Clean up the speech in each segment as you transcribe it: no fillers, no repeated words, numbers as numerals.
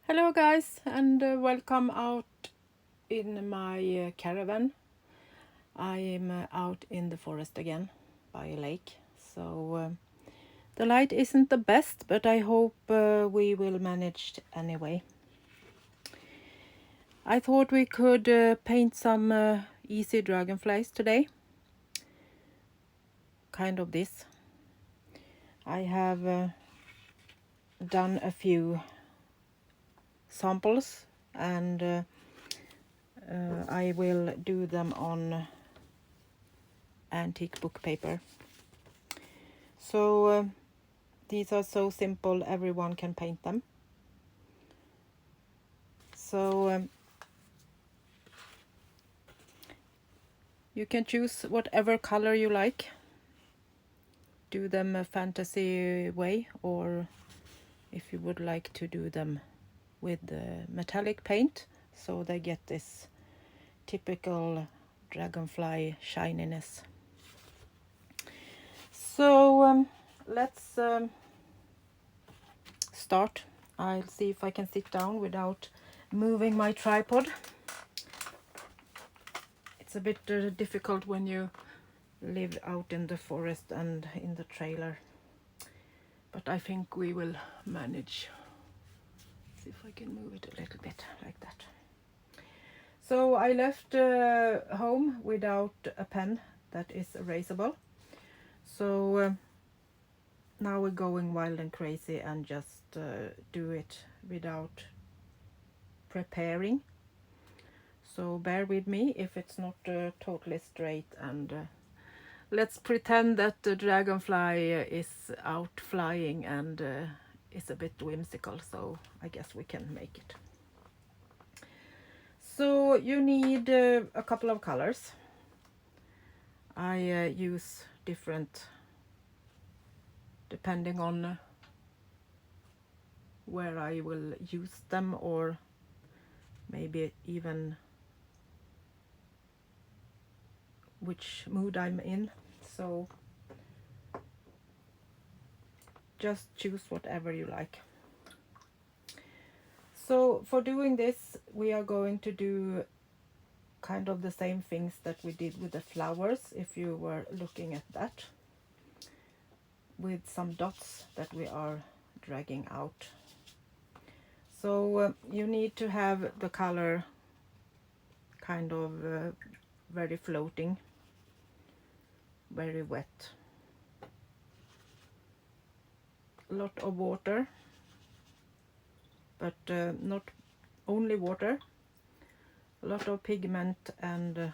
Hello guys, and welcome out in my caravan. I am out in the forest again by a lake. So the light isn't the best, but I hope we will manage anyway. I thought we could paint some easy dragonflies today. Kind of this. I have done a few samples and I will do them on antique book paper. So these are so simple, everyone can paint them. So you can choose whatever color you like. Do them a fantasy way, or if you would like to do them with the metallic paint, so they get this typical dragonfly shininess. So let's start. I'll see if I can sit down without moving my tripod. It's a bit difficult when you live out in the forest and in the trailer, but I think we will manage. See if I can move it a little bit like that. So I left home without a pen that is erasable. So now we're going wild and crazy and just do it without preparing. So bear with me if it's not totally straight, and let's pretend that the dragonfly is out flying and is a bit whimsical, so I guess we can make it. So you need a couple of colors. I use different depending on where I will use them, or maybe even which mood I'm in. So just choose whatever you like. So for doing this, we are going to do kind of the same things that we did with the flowers, if you were looking at that, with some dots that we are dragging out. So you need to have the color kind of very floating, very wet. A lot of water, but not only water, a lot of pigment and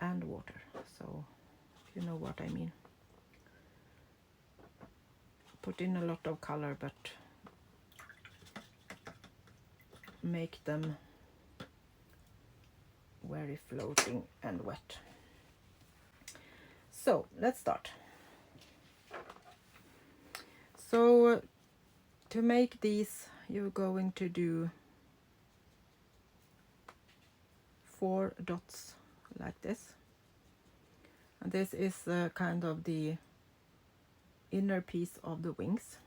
water. So you know what I mean. Put in a lot of color, but make them very floating and wet. So let's start. So to make these, you're going to do 4 dots like this, and this is kind of the inner piece of the wings.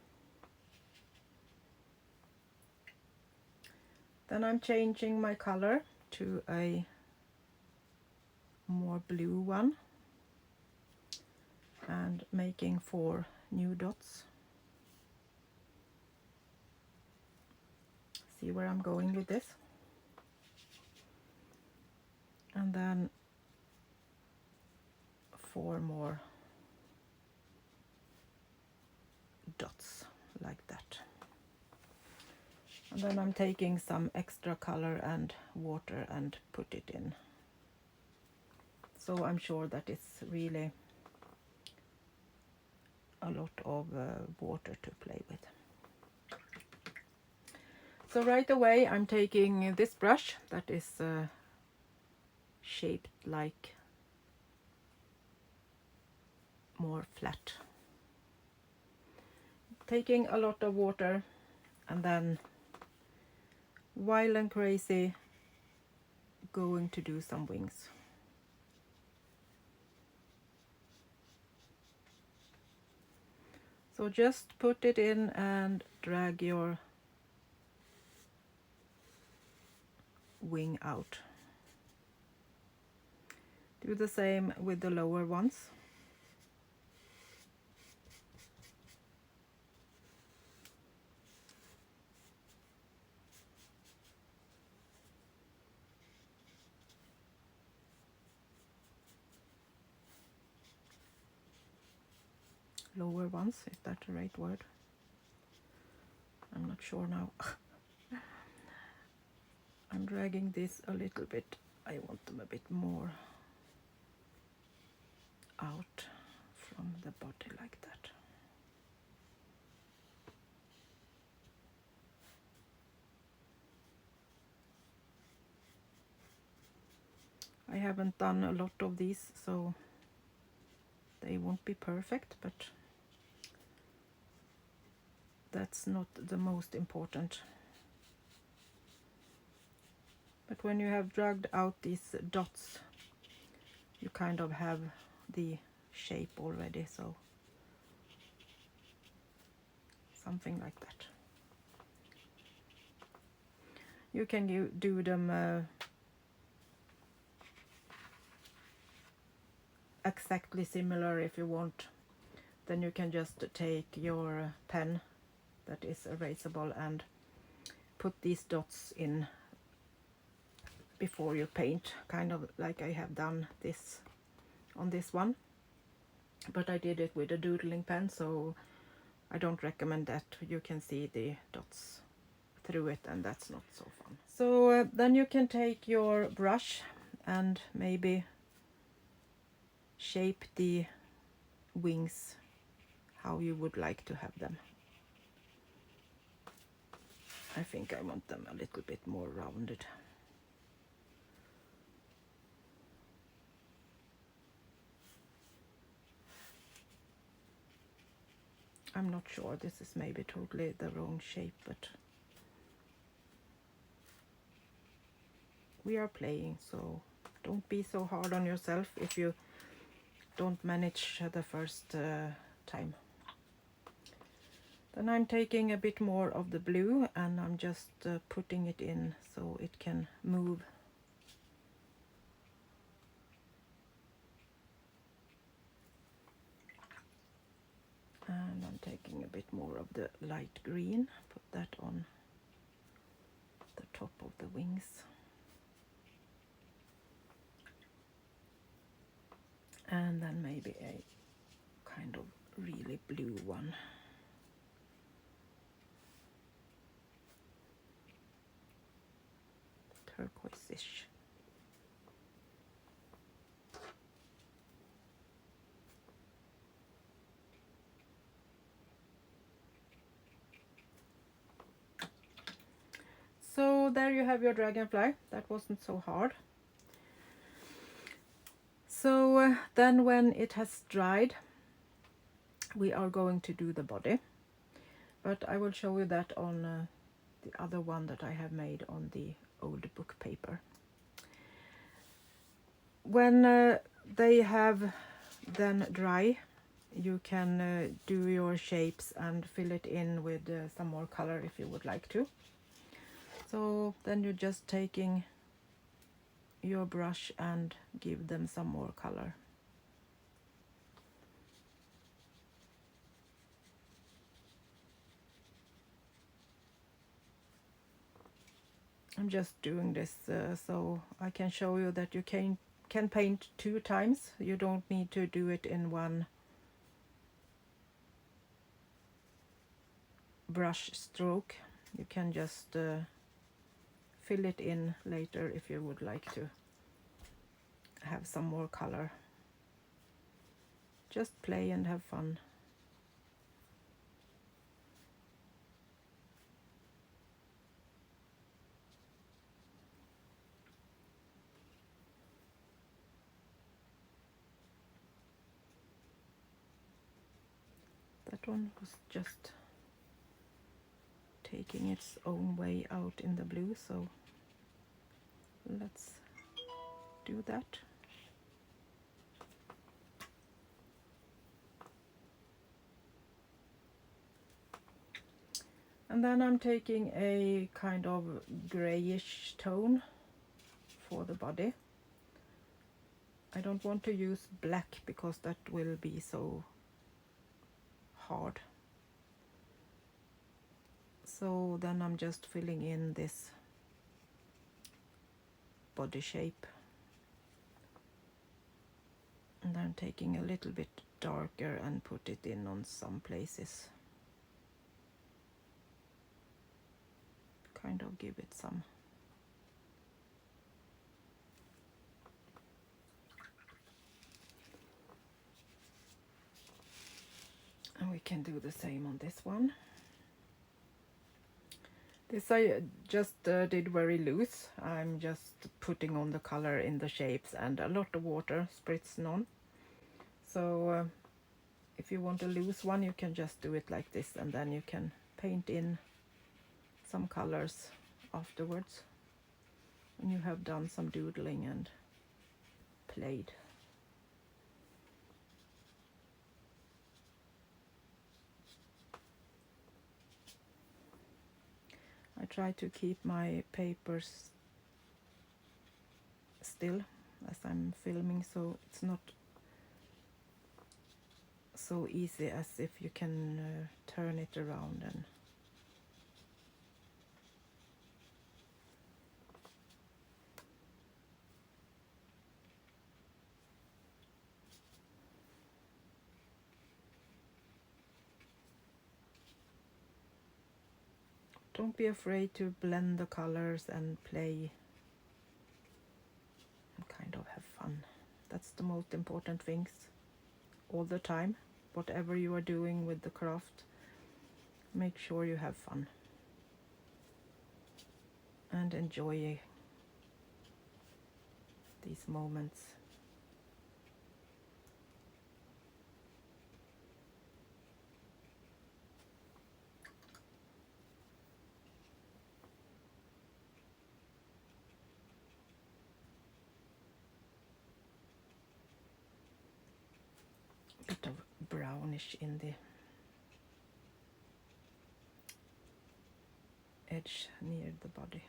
Then I'm changing my color to a more blue one and making 4 new dots. See where I'm going with this? And then 4 more dots like that. And then I'm taking some extra color and water and put it in. So I'm sure that it's really a lot of water to play with. So right away I'm taking this brush that is shaped like more flat. Taking a lot of water and then wild and crazy going to do some wings. So just put it in and drag your wing out. Do the same with the lower ones. Lower ones, is that the right word? I'm not sure now. I'm dragging this a little bit. I want them a bit more out from the body like that. I haven't done a lot of these, so they won't be perfect, but that's not the most important. But when you have dragged out these dots, you kind of have the shape already, so something like that. You can do them exactly similar if you want. Then you can just take your pen that is erasable and put these dots in before you paint, kind of like I have done this on this one. But I did it with a doodling pen, so I don't recommend that. You can see the dots through it, and that's not so fun. So then you can take your brush and maybe shape the wings how you would like to have them. I think I want them a little bit more rounded. I'm not sure, this is maybe totally the wrong shape, but we are playing, so don't be so hard on yourself if you don't manage the first time. Then I'm taking a bit more of the blue and I'm just putting it in so it can move. And I'm taking a bit more of the light green, put that on the top of the wings. And then maybe a kind of really blue one. Turquoise-ish. So there you have your dragonfly. That wasn't so hard. So then when it has dried, we are going to do the body. But I will show you that on the other one that I have made on the old book paper. When they have then dry, you can do your shapes and fill it in with some more color if you would like to. So then you're just taking your brush and give them some more color. I'm just doing this so I can show you that you can paint 2 times. You don't need to do it in one brush stroke. You can just fill it in later if you would like to have some more color. Just play and have fun. That one was just taking its own way out in the blue, so let's do that. And then I'm taking a kind of grayish tone for the body. I don't want to use black because that will be so hard. So then I'm just filling in this body shape. And I'm taking a little bit darker and put it in on some places. Kind of give it some. And we can do the same on this one. This I just did very loose. I'm just putting on the color in the shapes and a lot of water spritzing on. So if you want a loose one, you can just do it like this, and then you can paint in some colors afterwards when you have done some doodling and played. I try to keep my papers still as I'm filming, so it's not so easy as if you can turn it around and don't be afraid to blend the colors and play and kind of have fun. That's the most important things all the time. Whatever you are doing with the craft, make sure you have fun and enjoy these moments. Bit of brownish in the edge near the body.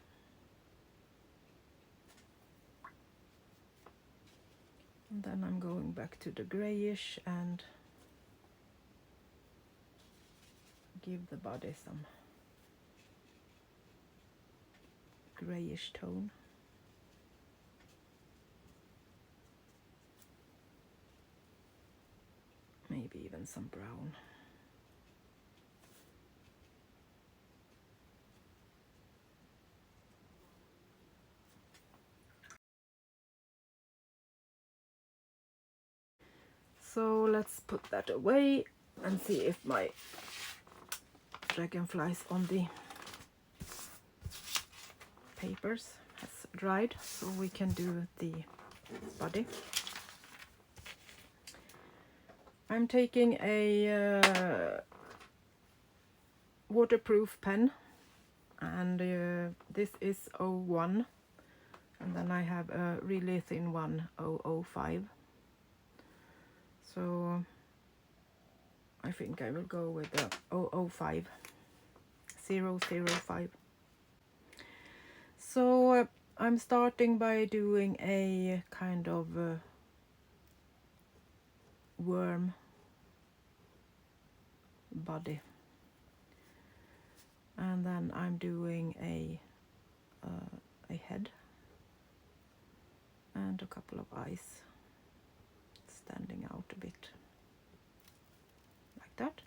And then I'm going back to the grayish and give the body some grayish tone. Maybe even some brown. So let's put that away and see if my dragonflies on the papers has dried, so we can do the body. I'm taking a waterproof pen, and this is 01, and then I have a really thin one, 005. So I think I will go with the 005. So I'm starting by doing a kind of worm body, and then I'm doing a head and a couple of eyes standing out a bit like that.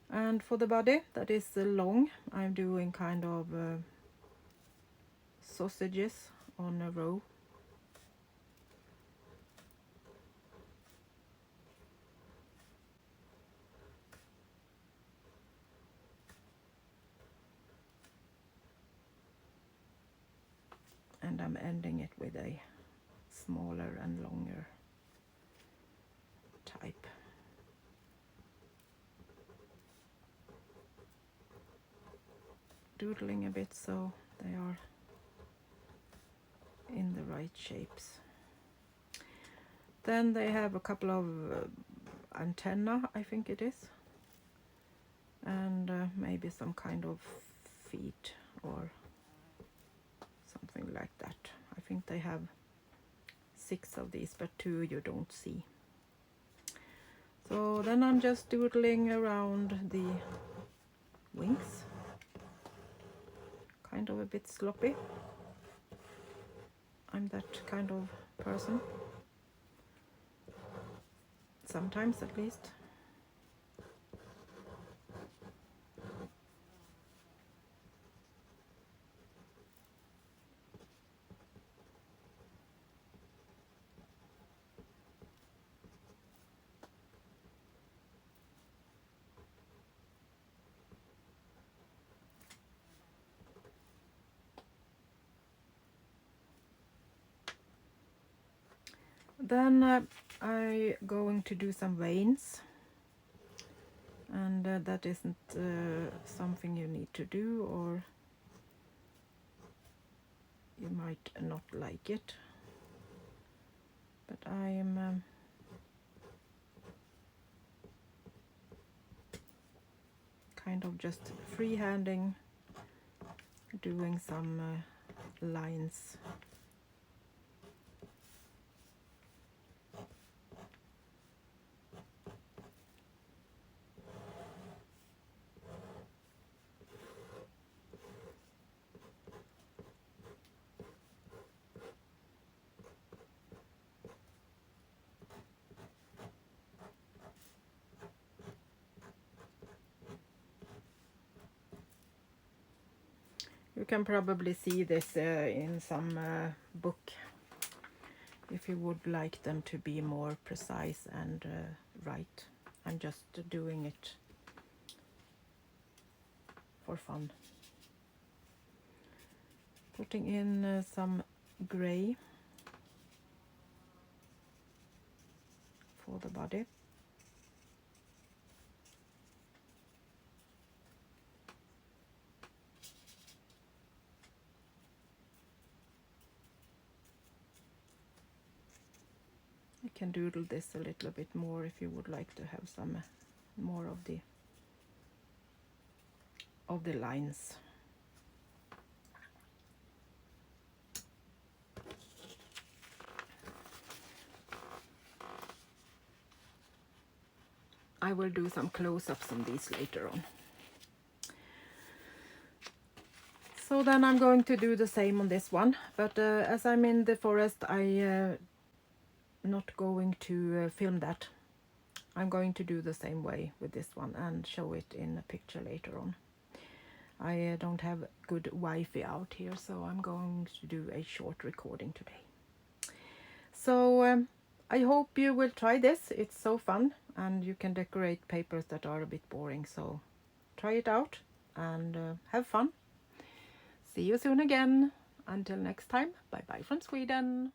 And for the body that is long, I'm doing kind of sausages on a row. And I'm ending it with a smaller and longer type. Doodling a bit so they are in the right shapes. Then they have a couple of antenna, I think it is, and maybe some kind of feet or something like that. I think they have 6 of these, but 2 you don't see. So then I'm just doodling around the wings, kind of a bit sloppy. I'm that kind of person, sometimes at least. Then I'm going to do some veins, and that isn't something you need to do, or you might not like it, but I am kind of just freehanding, doing some lines. You can probably see this in some book if you would like them to be more precise and right. I'm just doing it for fun. Putting in some gray for the body. You can doodle this a little bit more if you would like to have some more of the lines. I will do some close-ups on these later on. So then I'm going to do the same on this one, but as I'm in the forest, I not going to film that. I'm going to do the same way with this one and show it in a picture later on. I don't have good Wi-Fi out here, so I'm going to do a short recording today. So I hope you will try this. It's so fun, and you can decorate papers that are a bit boring, so try it out and have fun. See you soon again. Until next time, bye bye from Sweden.